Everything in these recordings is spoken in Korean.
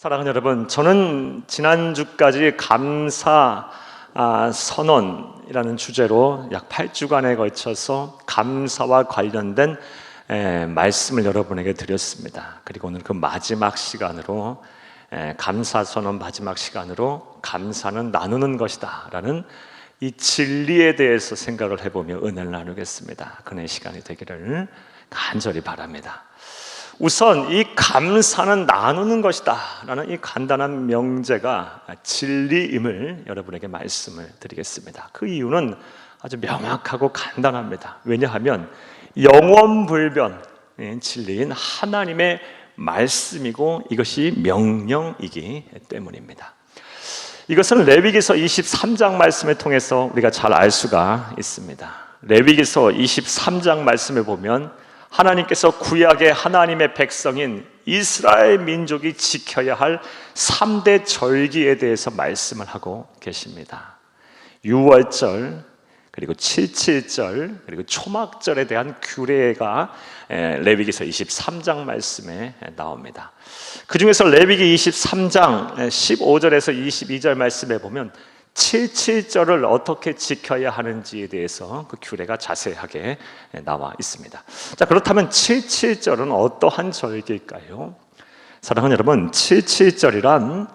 사랑하는 여러분, 저는 지난주까지 감사 선언이라는 주제로 약 8주간에 걸쳐서 감사와 관련된 말씀을 여러분에게 드렸습니다. 그리고 오늘 그 마지막 시간으로 감사 선언 마지막 시간으로 감사는 나누는 것이다 라는 이 진리에 대해서 생각을 해보며 은혜를 나누겠습니다. 그의 시간이 되기를 간절히 바랍니다. 우선 이 감사는 나누는 것이다 라는 이 간단한 명제가 진리임을 여러분에게 말씀을 드리겠습니다. 그 이유는 아주 명확하고 간단합니다. 왜냐하면 영원불변 진리인 하나님의 말씀이고 이것이 명령이기 때문입니다. 이것은 레위기서 23장 말씀을 통해서 우리가 잘 알 수가 있습니다. 레위기서 23장 말씀을 보면 하나님께서 구약의 하나님의 백성인 이스라엘 민족이 지켜야 할 3대 절기에 대해서 말씀을 하고 계십니다. 유월절, 그리고 칠칠절, 그리고 초막절에 대한 규례가 레위기서 23장 말씀에 나옵니다. 그 중에서 레위기 23장 15절에서 22절 말씀에 보면 칠칠절을 어떻게 지켜야 하는지에 대해서 그 규례가 자세하게 나와 있습니다. 자, 그렇다면 칠칠절은 어떠한 절기일까요? 사랑하는 여러분, 칠칠절이란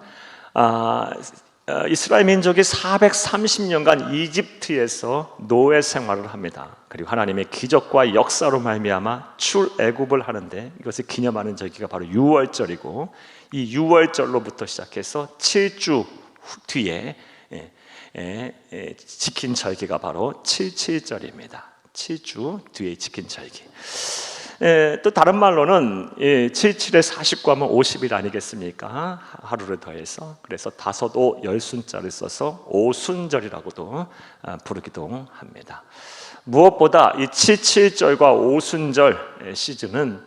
이스라엘 민족이 430년간 이집트에서 노예 생활을 합니다. 그리고 하나님의 기적과 역사로 말미암아 출애굽을 하는데 이것을 기념하는 절기가 바로 유월절이고, 이 유월절로부터 시작해서 7주 뒤에 지킨 절기가 바로 칠칠절입니다. 7주 뒤에 지킨 절기. 또 다른 말로는 77에 49 하면 50일 아니겠습니까? 하루를 더해서. 그래서 다섯 오 열순자를 써서 오순절이라고도 부르기도 합니다. 무엇보다 이 칠칠절과 오순절 시즌은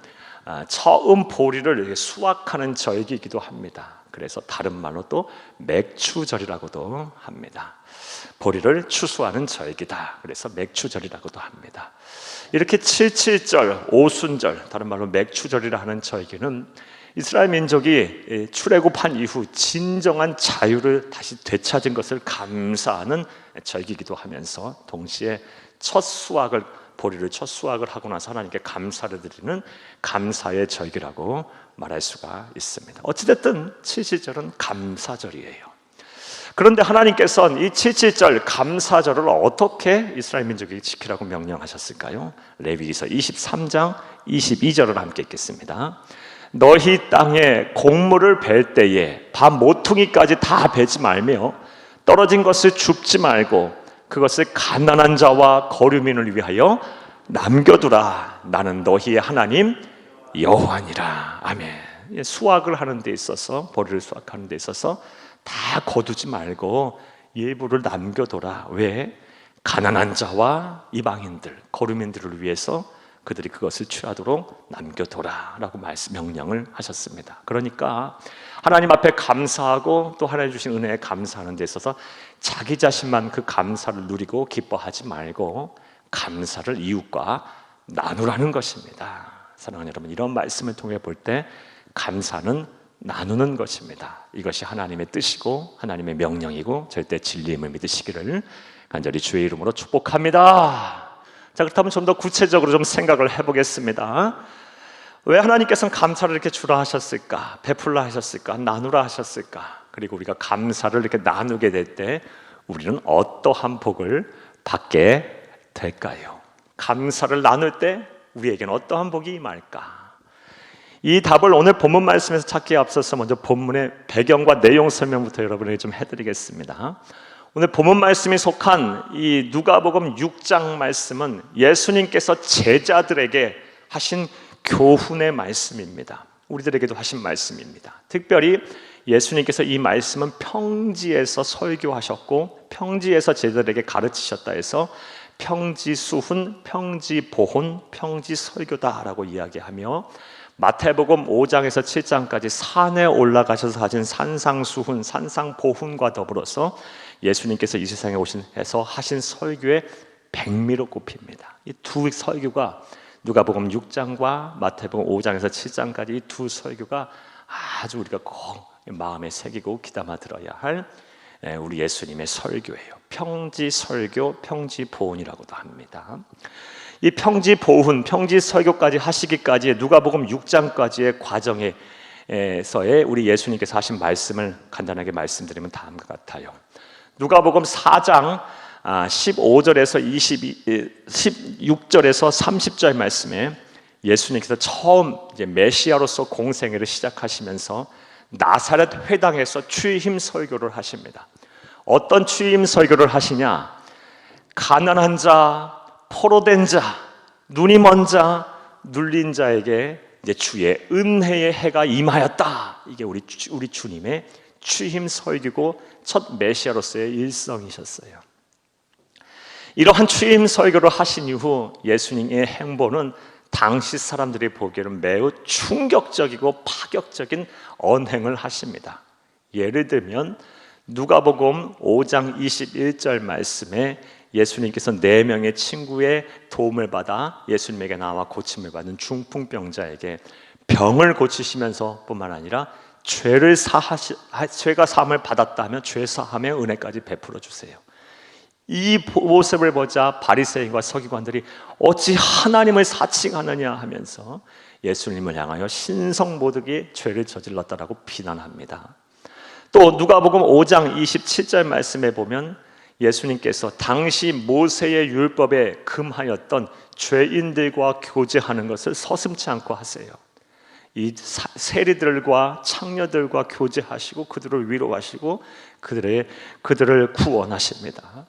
처음 보리를 수확하는 절기이기도 합니다. 그래서 다른 말로 또 맥추절이라고도 합니다. 보리를 추수하는 절기다. 그래서 맥추절이라고도 합니다. 이렇게 칠칠절, 오순절, 다른 말로 맥추절이라 하는 절기는 이스라엘 민족이 출애굽한 이후 진정한 자유를 다시 되찾은 것을 감사하는 절기이기도 하면서 동시에 첫 수확을, 보리를 첫 수확을 하고 나서 하나님께 감사를 드리는 감사의 절기라고 말할 수가 있습니다. 어찌됐든 칠칠절은 감사절이에요. 그런데 하나님께서는 이 칠칠절 감사절을 어떻게 이스라엘 민족에게 지키라고 명령하셨을까요? 레위기서 23장 22절을 함께 읽겠습니다. 너희 땅에 곡물을 벨 때에 밥 모퉁이까지 다 베지 말며 떨어진 것을 줍지 말고 그것을 가난한 자와 거류민을 위하여 남겨두라. 나는 너희의 하나님 여호와니라. 아멘. 수확을 하는 데 있어서, 보리를 수확하는 데 있어서 다 거두지 말고 일부를 남겨둬라. 왜? 가난한 자와 이방인들, 거류민들을 위해서 그들이 그것을 취하도록 남겨둬라 라고 명령을 하셨습니다. 그러니까 하나님 앞에 감사하고 또 하나님 주신 은혜에 감사하는 데 있어서 자기 자신만 그 감사를 누리고 기뻐하지 말고 감사를 이웃과 나누라는 것입니다. 사랑하는 여러분, 이런 말씀을 통해 볼 때 감사는 나누는 것입니다. 이것이 하나님의 뜻이고 하나님의 명령이고 절대 진리임을 믿으시기를 간절히 주의 이름으로 축복합니다. 자, 그렇다면 좀 더 구체적으로 좀 생각을 해보겠습니다. 왜 하나님께서는 감사를 이렇게 주라 하셨을까? 베풀라 하셨을까? 나누라 하셨을까? 그리고 우리가 감사를 이렇게 나누게 될 때 우리는 어떠한 복을 받게 될까요? 감사를 나눌 때 우리에게는 어떠한 복이 임할까? 이 답을 오늘 본문 말씀에서 찾기에 앞서서 먼저 본문의 배경과 내용 설명부터 여러분에게 좀 해드리겠습니다. 오늘 본문 말씀이 속한 이 누가복음 6장 말씀은 예수님께서 제자들에게 하신 교훈의 말씀입니다. 우리들에게도 하신 말씀입니다. 특별히 예수님께서 이 말씀은 평지에서 설교하셨고 평지에서 제자들에게 가르치셨다 해서 평지수훈, 평지보훈, 평지설교다라고 이야기하며 마태복음 5장에서 7장까지 산에 올라가셔서 하신 산상수훈, 산상보훈과 더불어서 예수님께서 이 세상에 오셔서 하신 설교의 백미로 꼽힙니다. 이 두 설교가 누가복음 6장과 마태복음 5장에서 7장까지 이 두 설교가 아주 우리가 꼭 마음에 새기고 귀담아 들어야 할 우리 예수님의 설교예요. 평지설교, 평지보훈이라고도 합니다. 이 평지보훈, 평지설교까지 하시기까지 누가복음 6장까지의 과정에서의 우리 예수님께서 하신 말씀을 간단하게 말씀드리면 다음과 같아요. 누가복음 4장 15절에서 16절에서 30절 말씀에 예수님께서 처음 이제 메시아로서 공생애를 시작하시면서 나사렛 회당에서 취임 설교를 하십니다. 어떤 취임 설교를 하시냐? 가난한 자, 포로된 자, 눈이 먼 자, 눌린 자에게 이제 주의 은혜의 해가 임하였다. 이게 우리 주님의 취임 설교고 첫 메시아로서의 일성이셨어요. 이러한 취임 설교를 하신 이후 예수님의 행보는 당시 사람들이 보기에는 매우 충격적이고 파격적인 언행을 하십니다. 예를 들면 누가복음 5장 21절 말씀에 예수님께서 4명의 친구의 도움을 받아 예수님에게 나와 고침을 받은 중풍병자에게 병을 고치시면서 뿐만 아니라 죄가 사함을 받았다 하면 죄 사함의 은혜까지 베풀어 주세요. 이 모습을 보자 바리새인과 서기관들이 어찌 하나님을 사칭하느냐 하면서 예수님을 향하여 신성모독의 죄를 저질렀다라고 비난합니다. 또 누가복음 5장 27절 말씀에 보면 예수님께서 당시 모세의 율법에 금하였던 죄인들과 교제하는 것을 서슴지 않고 하세요. 이 세리들과 창녀들과 교제하시고 그들을 위로하시고 그들을 구원하십니다.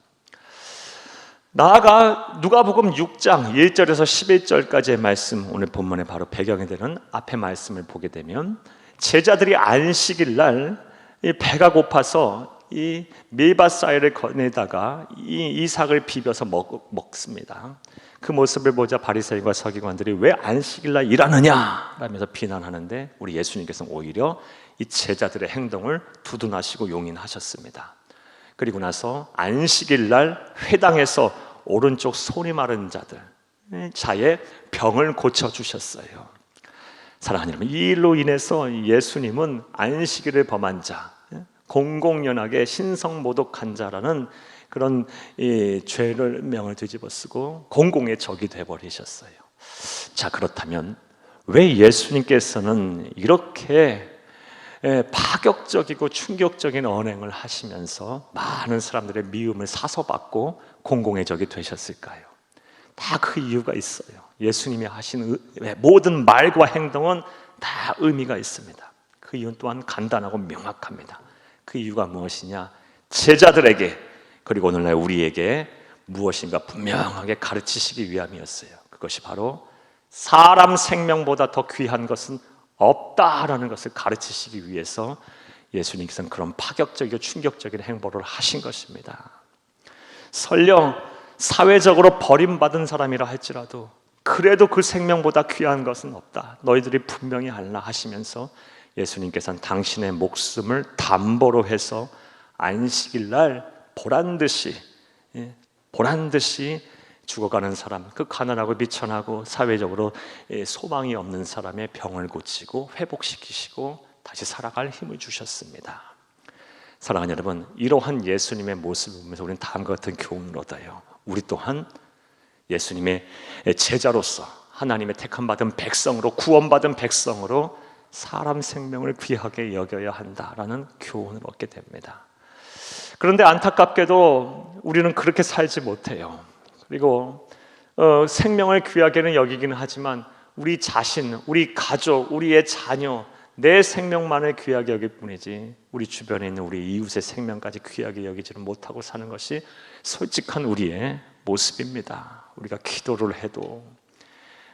나아가 누가복음 6장 1절에서 11절까지의 말씀, 오늘 본문의 바로 배경이 되는 앞의 말씀을 보게 되면 제자들이 안식일 날 배가 고파서 이 밀밭사이를 거내다가 이 이삭을 비벼서 먹습니다. 그 모습을 보자 바리새인과 서기관들이 왜 안식일 날 일하느냐 라면서 비난하는데 우리 예수님께서는 오히려 이 제자들의 행동을 두둔하시고 용인하셨습니다. 그리고 나서 안식일 날 회당에서 오른쪽 손이 마른 자의 병을 고쳐주셨어요. 사랑하는 여러분, 이 일로 인해서 예수님은 안식일을 범한 자, 공공연하게 신성모독한 자라는 그런 죄를 명을 뒤집어쓰고 공공의 적이 되어버리셨어요. 자, 그렇다면 왜 예수님께서는 이렇게 파격적이고 충격적인 언행을 하시면서 많은 사람들의 미움을 사서받고 공공의 적이 되셨을까요? 다 그 이유가 있어요. 예수님이 하신 모든 말과 행동은 다 의미가 있습니다. 그 이유는 또한 간단하고 명확합니다. 그 이유가 무엇이냐? 제자들에게 그리고 오늘날 우리에게 무엇인가 분명하게 가르치시기 위함이었어요. 그것이 바로 사람 생명보다 더 귀한 것은 없다라는 것을 가르치시기 위해서 예수님께서는 그런 파격적이고 충격적인 행보를 하신 것입니다. 설령 사회적으로 버림받은 사람이라 할지라도 그래도 그 생명보다 귀한 것은 없다. 너희들이 분명히 알라 하시면서 예수님께서는 당신의 목숨을 담보로 해서 안식일 날 보란듯이 죽어가는 사람, 그 가난하고 비천하고 사회적으로 소망이 없는 사람의 병을 고치고 회복시키시고 다시 살아갈 힘을 주셨습니다. 사랑하는 여러분, 이러한 예수님의 모습을 보면서 우리는 다음과 같은 교훈을 얻어요. 우리 또한 예수님의 제자로서 하나님의 택함받은 백성으로, 구원받은 백성으로 사람 생명을 귀하게 여겨야 한다라는 교훈을 얻게 됩니다. 그런데 안타깝게도 우리는 그렇게 살지 못해요. 그리고 생명을 귀하게는 여기기는 하지만 우리 자신, 우리 가족, 우리의 자녀, 내 생명만을 귀하게 여길 뿐이지 우리 주변에 있는 우리 이웃의 생명까지 귀하게 여기지는 못하고 사는 것이 솔직한 우리의 모습입니다. 우리가 기도를 해도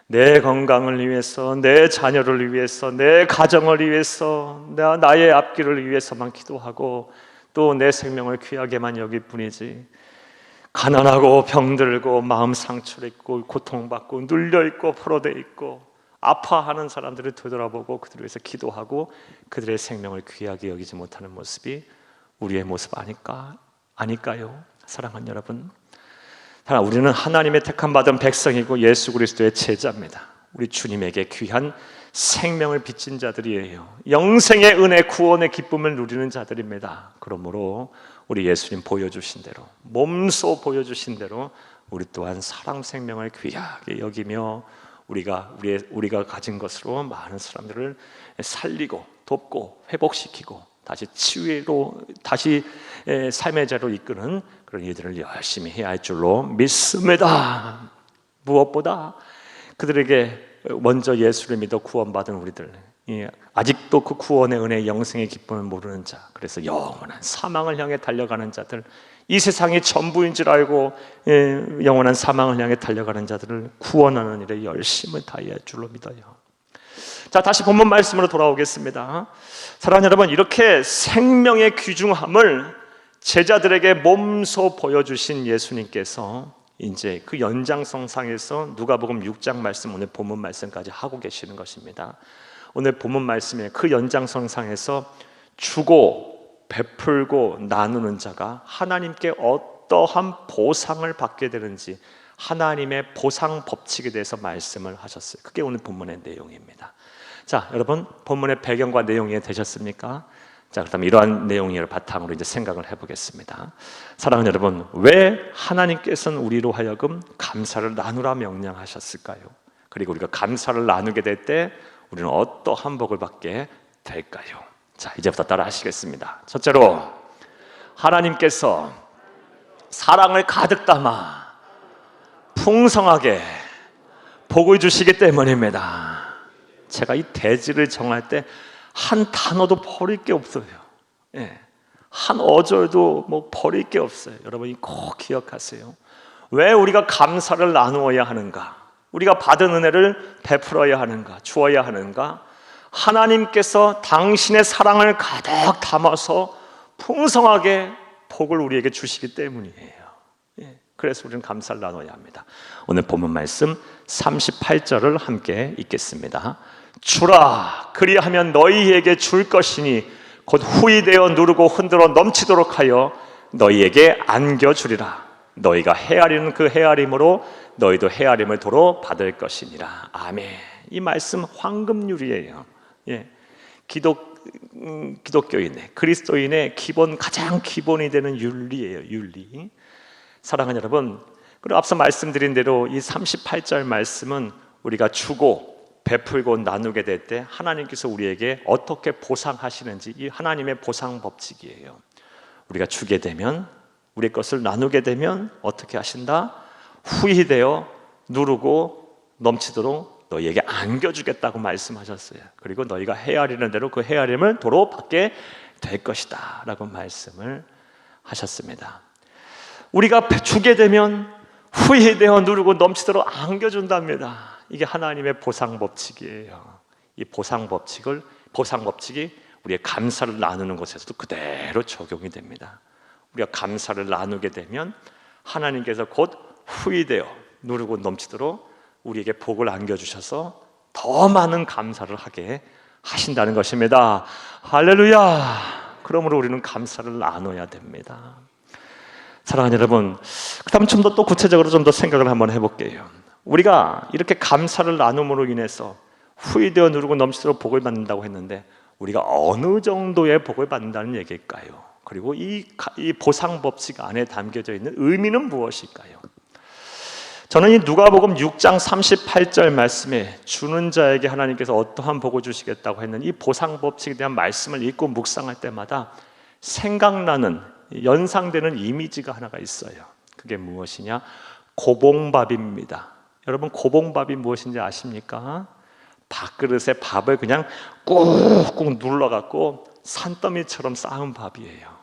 내 건강을 위해서, 내 자녀를 위해서, 내 가정을 위해서, 나의 앞길을 위해서만 기도하고 또 내 생명을 귀하게만 여길 뿐이지 가난하고 병들고 마음 상처있고 고통받고 눌려있고 포로되어 있고 아파하는 사람들을 되돌아보고 그들을 위해서 기도하고 그들의 생명을 귀하게 여기지 못하는 모습이 우리의 모습 아닐까요? 사랑하는 여러분, 우리는 하나님의 택함받은 백성이고 예수 그리스도의 제자입니다. 우리 주님에게 귀한 생명을 빚진 자들이에요. 영생의 은혜, 구원의 기쁨을 누리는 자들입니다. 그러므로 우리 예수님 보여주신 대로, 몸소 보여주신 대로 우리 또한 사랑 생명을 귀하게 여기며 우리가 가진 것으로 많은 사람들을 살리고 돕고 회복시키고 다시 치유로 다시 삶의 자로 이끄는 그런 일들을 열심히 해야 할 줄로 믿습니다. 무엇보다 그들에게 먼저 예수를 믿어 구원받은 우리들, 아직도 그 구원의 은혜, 영생의 기쁨을 모르는 자, 그래서 영원한 사망을 향해 달려가는 자들, 이 세상이 전부인 줄 알고 영원한 사망을 향해 달려가는 자들을 구원하는 일에 열심을 다해야 할 줄로 믿어요. 자, 다시 본문 말씀으로 돌아오겠습니다. 사랑하는 여러분, 이렇게 생명의 귀중함을 제자들에게 몸소 보여주신 예수님께서 이제 그 연장선상에서 누가복음 6장 말씀, 오늘 본문 말씀까지 하고 계시는 것입니다. 오늘 본문 말씀에 그 연장선상에서 주고 베풀고 나누는 자가 하나님께 어떠한 보상을 받게 되는지 하나님의 보상 법칙에 대해서 말씀을 하셨어요. 그게 오늘 본문의 내용입니다. 자, 여러분, 본문의 배경과 내용이 되셨습니까? 자, 그럼 이러한 내용을 바탕으로 이제 생각을 해보겠습니다. 사랑하는 여러분, 왜 하나님께서는 우리로 하여금 감사를 나누라 명령하셨을까요? 그리고 우리가 감사를 나누게 될 때 우리는 어떠한 복을 받게 될까요? 자, 이제부터 따라 하시겠습니다. 첫째로, 하나님께서 사랑을 가득 담아 풍성하게 복을 주시기 때문입니다. 제가 이 대지를 정할 때 한 단어도 버릴 게 없어요. 한 어절도 버릴 게 없어요. 여러분이 꼭 기억하세요. 왜 우리가 감사를 나누어야 하는가? 우리가 받은 은혜를 베풀어야 하는가? 주어야 하는가? 하나님께서 당신의 사랑을 가득 담아서 풍성하게 복을 우리에게 주시기 때문이에요. 그래서 우리는 감사를 나눠야 합니다. 오늘 본문 말씀 38절을 함께 읽겠습니다. 주라, 그리하면 너희에게 줄 것이니 곧 후이되어 누르고 흔들어 넘치도록 하여 너희에게 안겨주리라. 너희가 헤아리는 그 헤아림으로 너희도 헤아림을 도로 받을 것이니라. 아멘. 이 말씀 황금률이에요. 기독교인의, 그리스도인의 가장 기본이 되는 윤리예요. 윤리. 사랑하는 여러분, 그리고 앞서 말씀드린 대로 이 38절 말씀은 우리가 주고 베풀고 나누게 될 때 하나님께서 우리에게 어떻게 보상하시는지, 이 하나님의 보상 법칙이에요. 우리가 주게 되면, 우리 것을 나누게 되면 어떻게 하신다? 후히되어 누르고 넘치도록 너희에게 안겨주겠다고 말씀하셨어요. 그리고 너희가 헤아리는 대로 그 헤아림을 도로 받게 될 것이다 라고 말씀을 하셨습니다. 우리가 주게 되면 후히되어 누르고 넘치도록 안겨준답니다. 이게 하나님의 보상 법칙이에요. 이 보상 법칙이 우리의 감사를 나누는 것에서도 그대로 적용이 됩니다. 우리가 감사를 나누게 되면 하나님께서 곧 후히되어 누르고 넘치도록 우리에게 복을 안겨주셔서 더 많은 감사를 하게 하신다는 것입니다. 할렐루야! 그러므로 우리는 감사를 나눠야 됩니다. 사랑하는 여러분, 그다음 좀 더 또 구체적으로 좀 더 생각을 한번 해볼게요. 우리가 이렇게 감사를 나눔으로 인해서 후히되어 누르고 넘치도록 복을 받는다고 했는데 우리가 어느 정도의 복을 받는다는 얘기일까요? 그리고 이 보상 법칙 안에 담겨져 있는 의미는 무엇일까요? 저는 이 누가복음 6장 38절 말씀에 주는 자에게 하나님께서 어떠한 복을 주시겠다고 했는 이 보상 법칙에 대한 말씀을 읽고 묵상할 때마다 생각나는, 연상되는 이미지가 하나가 있어요. 그게 무엇이냐? 고봉밥입니다. 여러분, 고봉밥이 무엇인지 아십니까? 밥그릇에 밥을 그냥 꾹꾹 눌러갖고 산더미처럼 쌓은 밥이에요.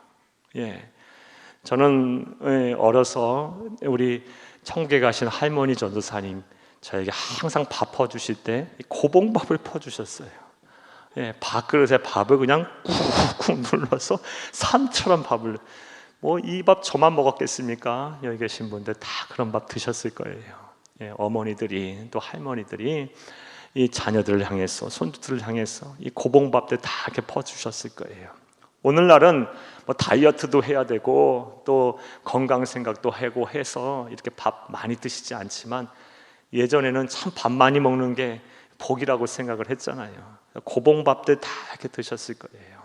저는 어려서 우리 천국에 가신 할머니 전도사님 저에게 항상 밥 퍼주실 때 고봉밥을 퍼주셨어요. 밥그릇에 밥을 그냥 꾹꾹 눌러서 산처럼 밥을, 이 밥 저만 먹었겠습니까? 여기 계신 분들 다 그런 밥 드셨을 거예요. 어머니들이 또 할머니들이 이 자녀들을 향해서, 손주들을 향해서 이 고봉밥들 다 이렇게 퍼주셨을 거예요. 오늘날은 다이어트도 해야 되고 또 건강 생각도 하고 해서 이렇게 밥 많이 드시지 않지만 예전에는 참 밥 많이 먹는 게 복이라고 생각을 했잖아요. 고봉밥들 다 이렇게 드셨을 거예요.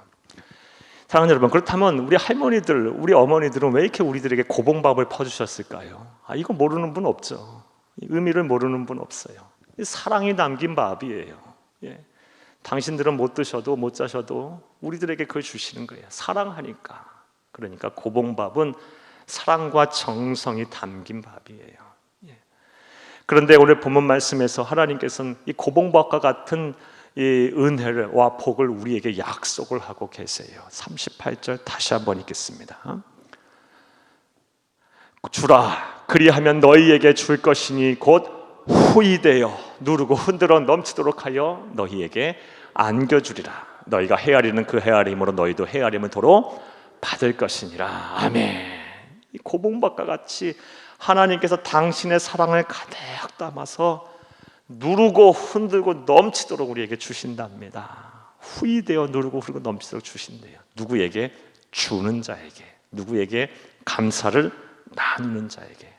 사랑하는 여러분, 그렇다면 우리 할머니들, 우리 어머니들은 왜 이렇게 우리들에게 고봉밥을 퍼주셨을까요? 이거 모르는 분 없죠. 의미를 모르는 분 없어요. 사랑이 담긴 밥이에요. 예. 당신들은 못 드셔도 못 자셔도 우리들에게 그걸 주시는 거예요. 사랑하니까. 그러니까 고봉밥은 사랑과 정성이 담긴 밥이에요. 예. 그런데 오늘 본문 말씀에서 하나님께서는 이 고봉밥과 같은 이 은혜와 복을 우리에게 약속을 하고 계세요. 38절 다시 한번 읽겠습니다. 주라, 그리하면 너희에게 줄 것이니 곧 후이되어 누르고 흔들어 넘치도록 하여 너희에게 안겨주리라. 너희가 헤아리는 그 헤아림으로 너희도 헤아림을 도로 받을 것이니라. 아멘. 이 고봉밥과 같이 하나님께서 당신의 사랑을 가득 담아서 누르고 흔들고 넘치도록 우리에게 주신답니다. 후이되어 누르고 흐르고 넘치도록 주신대요. 누구에게? 주는 자에게. 누구에게? 감사를 나누는 자에게.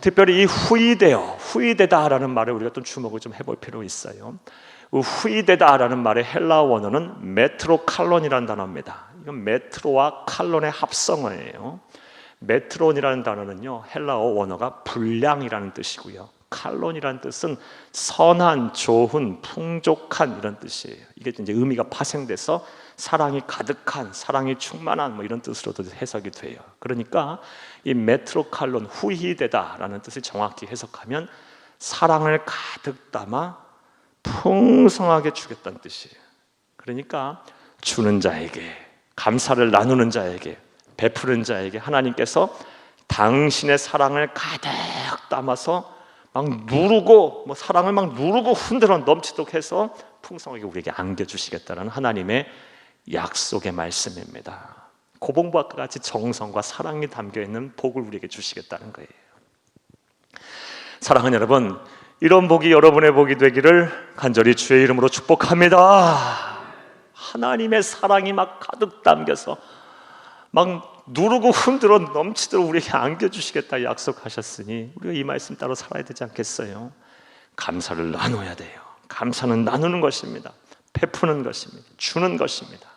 특별히 이 후이되다라는 말을 우리가 좀 주목을 좀 해볼 필요 있어요. 후이되다라는 말의 헬라어 원어는 메트로칼론이라는 단어입니다. 이건 메트로와 칼론의 합성어예요. 메트론이라는 단어는요, 헬라어 원어가 분량이라는 뜻이고요, 칼론이라는 뜻은 선한, 좋은, 풍족한 이런 뜻이에요. 이게 이제 의미가 파생돼서 사랑이 가득한, 사랑이 충만한 뭐 이런 뜻으로도 해석이 돼요. 그러니까 이 메트로칼론, 후히되다라는 뜻을 정확히 해석하면 사랑을 가득 담아 풍성하게 주겠다는 뜻이에요. 그러니까 주는 자에게, 감사를 나누는 자에게, 베푸는 자에게 하나님께서 당신의 사랑을 가득 담아서 막 누르고, 뭐 사랑을 막 누르고 흔들어 넘치도록 해서 풍성하게 우리에게 안겨주시겠다는 하나님의 약속의 말씀입니다. 고봉밥과 같이 정성과 사랑이 담겨있는 복을 우리에게 주시겠다는 거예요. 사랑하는 여러분, 이런 복이 여러분의 복이 되기를 간절히 주의 이름으로 축복합니다. 하나님의 사랑이 막 가득 담겨서 막 누르고 흔들어 넘치도록 우리에게 안겨주시겠다 약속하셨으니 우리가 이 말씀 따로 살아야 되지 않겠어요? 감사를 나눠야 돼요. 감사는 나누는 것입니다. 베푸는 것입니다. 주는 것입니다.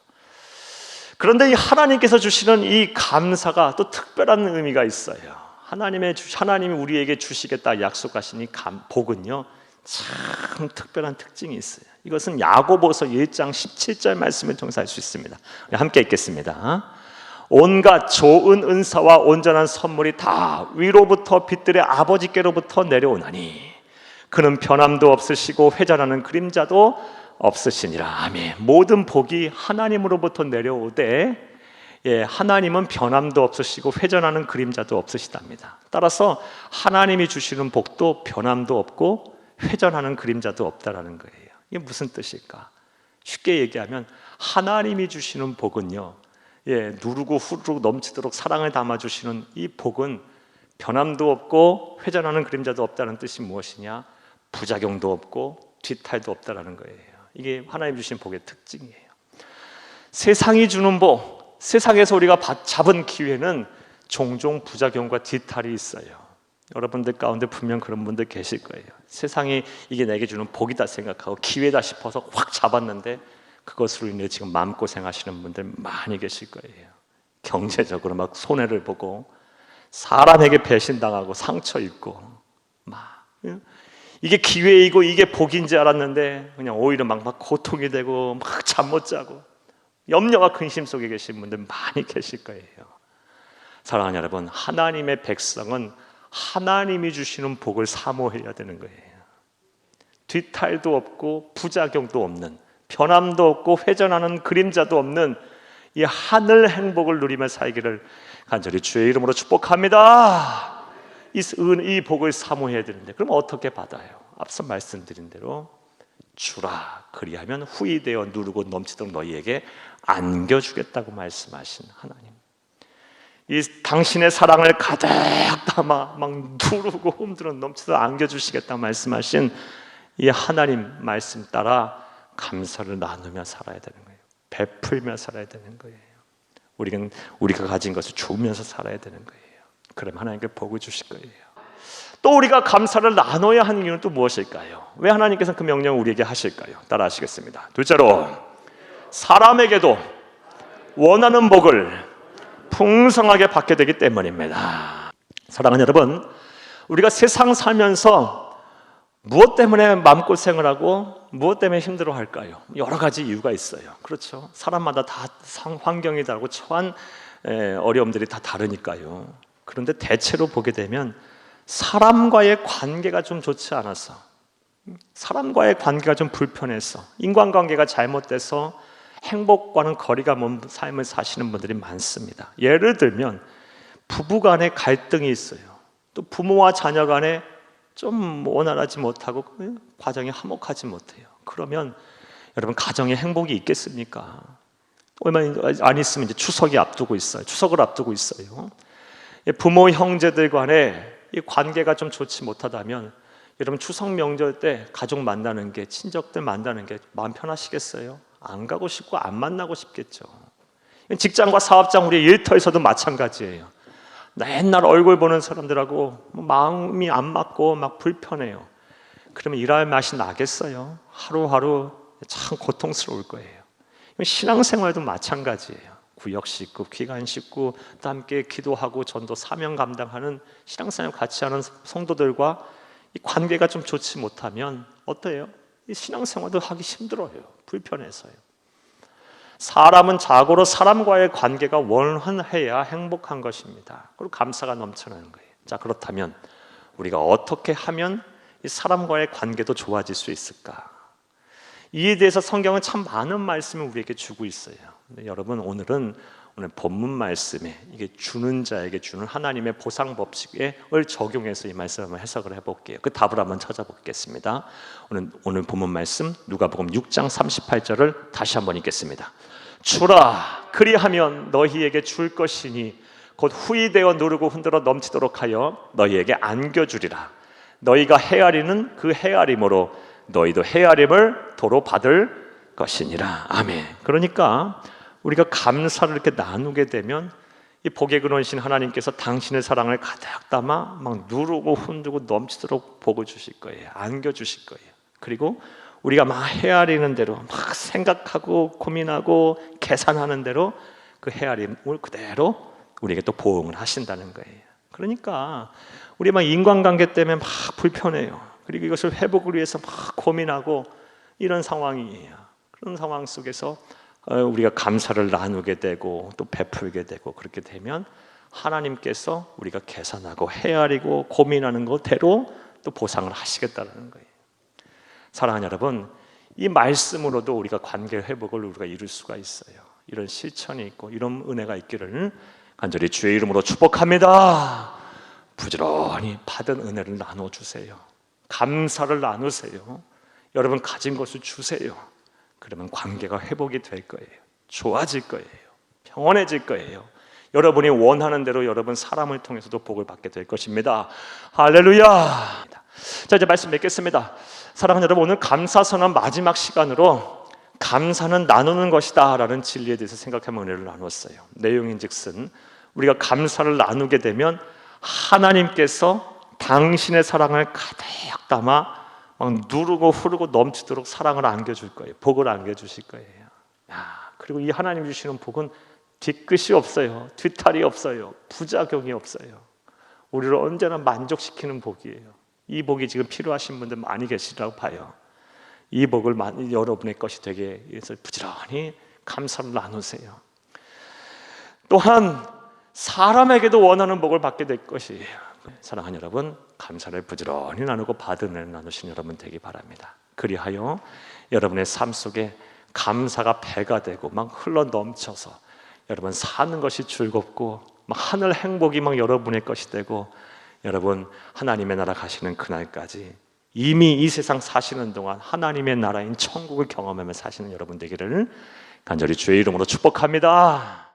그런데 이 하나님께서 주시는 이 감사가 또 특별한 의미가 있어요. 하나님이 우리에게 주시겠다 약속하신 복은요, 참 특별한 특징이 있어요. 이것은 야고보서 1장 17절 말씀을 통해서 알 수 있습니다. 함께 읽겠습니다. 온갖 좋은 은사와 온전한 선물이 다 위로부터 빛들의 아버지께로부터 내려오나니 그는 변함도 없으시고 회전하는 그림자도 없으시니라. 아멘. 모든 복이 하나님으로부터 내려오되 하나님은 변함도 없으시고 회전하는 그림자도 없으시답니다. 따라서 하나님이 주시는 복도 변함도 없고 회전하는 그림자도 없다라는 거예요. 이게 무슨 뜻일까? 쉽게 얘기하면 하나님이 주시는 복은요, 누르고 후루룩 넘치도록 사랑을 담아주시는 이 복은 변함도 없고 회전하는 그림자도 없다는 뜻이 무엇이냐? 부작용도 없고 뒤탈도 없다는 거예요. 이게 하나님 주신 복의 특징이에요. 세상이 주는 복, 세상에서 우리가 잡은 기회는 종종 부작용과 뒤탈이 있어요. 여러분들 가운데 분명 그런 분들 계실 거예요. 세상이 이게 내게 주는 복이다 생각하고 기회다 싶어서 확 잡았는데 그것으로 인해 지금 마음고생하시는 분들 많이 계실 거예요. 경제적으로 막 손해를 보고 사람에게 배신당하고 상처 입고 막 이게 기회이고 이게 복인지 알았는데 그냥 오히려 막 고통이 되고 막 잠 못 자고 염려와 근심 속에 계신 분들 많이 계실 거예요. 사랑하는 여러분, 하나님의 백성은 하나님이 주시는 복을 사모해야 되는 거예요. 뒤탈도 없고 부작용도 없는, 변함도 없고 회전하는 그림자도 없는 이 하늘 행복을 누리며 살기를 간절히 주의 이름으로 축복합니다. 이 복을 사모해야 되는데 그럼 어떻게 받아요? 앞서 말씀드린 대로 주라, 그리하면 후이되어 누르고 넘치도록 너희에게 안겨주겠다고 말씀하신 하나님, 이 당신의 사랑을 가득 담아 막 누르고 흔들어 넘치도록 안겨주시겠다고 말씀하신 이 하나님 말씀 따라 감사를 나누며 살아야 되는 거예요. 베풀며 살아야 되는 거예요. 우리가 가진 것을 주면서 살아야 되는 거예요. 그럼 하나님께 복을 주실 거예요. 또 우리가 감사를 나눠야 하는 이유는 또 무엇일까요? 왜 하나님께서 그 명령을 우리에게 하실까요? 따라 하시겠습니다. 둘째로, 사람에게도 원하는 복을 풍성하게 받게 되기 때문입니다. 사랑하는 여러분, 우리가 세상 살면서 무엇 때문에 마음고생을 하고 무엇 때문에 힘들어할까요? 여러 가지 이유가 있어요. 그렇죠? 사람마다 다 환경이 다르고 처한 어려움들이 다 다르니까요. 그런데 대체로 보게 되면 사람과의 관계가 좀 좋지 않아서, 사람과의 관계가 좀 불편해서, 인간관계가 잘못돼서 행복과는 거리가 먼 삶을 사시는 분들이 많습니다. 예를 들면 부부 간에 갈등이 있어요. 또 부모와 자녀 간에 좀 원활하지 못하고 과정이 화목하지 못해요. 그러면 여러분, 가정에 행복이 있겠습니까? 얼마 안 있으면 이제 추석이 앞두고 있어요. 추석을 앞두고 있어요. 부모 형제들 간에 이 관계가 좀 좋지 못하다면 여러분, 추석 명절 때 가족 만나는 게, 친척들 만나는 게 마음 편하시겠어요? 안 가고 싶고 안 만나고 싶겠죠. 직장과 사업장, 우리 일터에서도 마찬가지예요. 맨날 얼굴 보는 사람들하고 마음이 안 맞고 막 불편해요. 그러면 일할 맛이 나겠어요? 하루하루 참 고통스러울 거예요. 신앙생활도 마찬가지예요. 구역 식구, 귀간 식구, 또 함께 기도하고 전도 사명 감당하는 신앙생활 같이 하는 성도들과 이 관계가 좀 좋지 못하면 어때요? 이 신앙생활도 하기 힘들어요. 불편해서요. 사람은 자고로 사람과의 관계가 원활해야 행복한 것입니다. 그리고 감사가 넘쳐나는 거예요. 자, 그렇다면 우리가 어떻게 하면 이 사람과의 관계도 좋아질 수 있을까? 이에 대해서 성경은 참 많은 말씀을 우리에게 주고 있어요. 근데 여러분, 오늘 본문 말씀에 이게 주는 자에게 주는 하나님의 보상 법칙을 적용해서 이 말씀을 해석을 해볼게요. 그 답을 한번 찾아보겠습니다. 오늘 본문 말씀 누가복음 6장 38절을 다시 한번 읽겠습니다. 주라, 그리하면 너희에게 줄 것이니 곧 후이되어 누르고 흔들어 넘치도록 하여 너희에게 안겨주리라. 너희가 헤아리는 그 헤아림으로 너희도 헤아림을 도로 받을 것이니라. 아멘. 그러니까 우리가 감사를 이렇게 나누게 되면 이 복의 근원이신 하나님께서 당신의 사랑을 가득 담아 막 누르고 흔들고 넘치도록 복을 주실 거예요. 안겨주실 거예요. 그리고 우리가 막 헤아리는 대로, 막 생각하고 고민하고 계산하는 대로 그 헤아림을 그대로 우리에게 또 보응을 하신다는 거예요. 그러니까 우리 막 인간관계 때문에 막 불편해요. 그리고 이것을 회복을 위해서 막 고민하고 이런 상황이에요. 그런 상황 속에서 우리가 감사를 나누게 되고 또 베풀게 되고 그렇게 되면 하나님께서 우리가 계산하고 헤아리고 고민하는 것대로 또 보상을 하시겠다는 거예요. 사랑하는 여러분, 이 말씀으로도 우리가 관계 회복을 우리가 이룰 수가 있어요. 이런 실천이 있고 이런 은혜가 있기를 간절히 주의 이름으로 축복합니다. 부지런히 받은 은혜를 나눠주세요. 감사를 나누세요. 여러분 가진 것을 주세요. 그러면 관계가 회복이 될 거예요. 좋아질 거예요. 평온해질 거예요. 여러분이 원하는 대로 여러분 사람을 통해서도 복을 받게 될 것입니다. 할렐루야. 자, 이제 말씀 맺겠습니다. 사랑하는 여러분, 오늘 감사선언 마지막 시간으로 감사는 나누는 것이다 라는 진리에 대해서 생각하며 은혜를 나눴어요. 내용인즉슨 우리가 감사를 나누게 되면 하나님께서 당신의 사랑을 가득 담아 막 누르고 흐르고 넘치도록 사랑을 안겨줄 거예요. 복을 안겨주실 거예요. 그리고 이 하나님 주시는 복은 뒤끝이 없어요. 뒤탈이 없어요. 부작용이 없어요. 우리를 언제나 만족시키는 복이에요. 이 복이 지금 필요하신 분들 많이 계시라고 봐요. 이 복을 여러분의 것이 되게 위해서 부지런히 감사를 나누세요. 또한 사람에게도 원하는 복을 받게 될 것이에요. 사랑하는 여러분, 감사를 부지런히 나누고 받은 은혜를 나누신 여러분 되기 바랍니다. 그리하여 여러분의 삶 속에 감사가 배가 되고 막 흘러 넘쳐서 여러분 사는 것이 즐겁고 막 하늘 행복이 막 여러분의 것이 되고 여러분 하나님의 나라 가시는 그날까지 이미 이 세상 사시는 동안 하나님의 나라인 천국을 경험하며 사시는 여러분 되기를 간절히 주의 이름으로 축복합니다.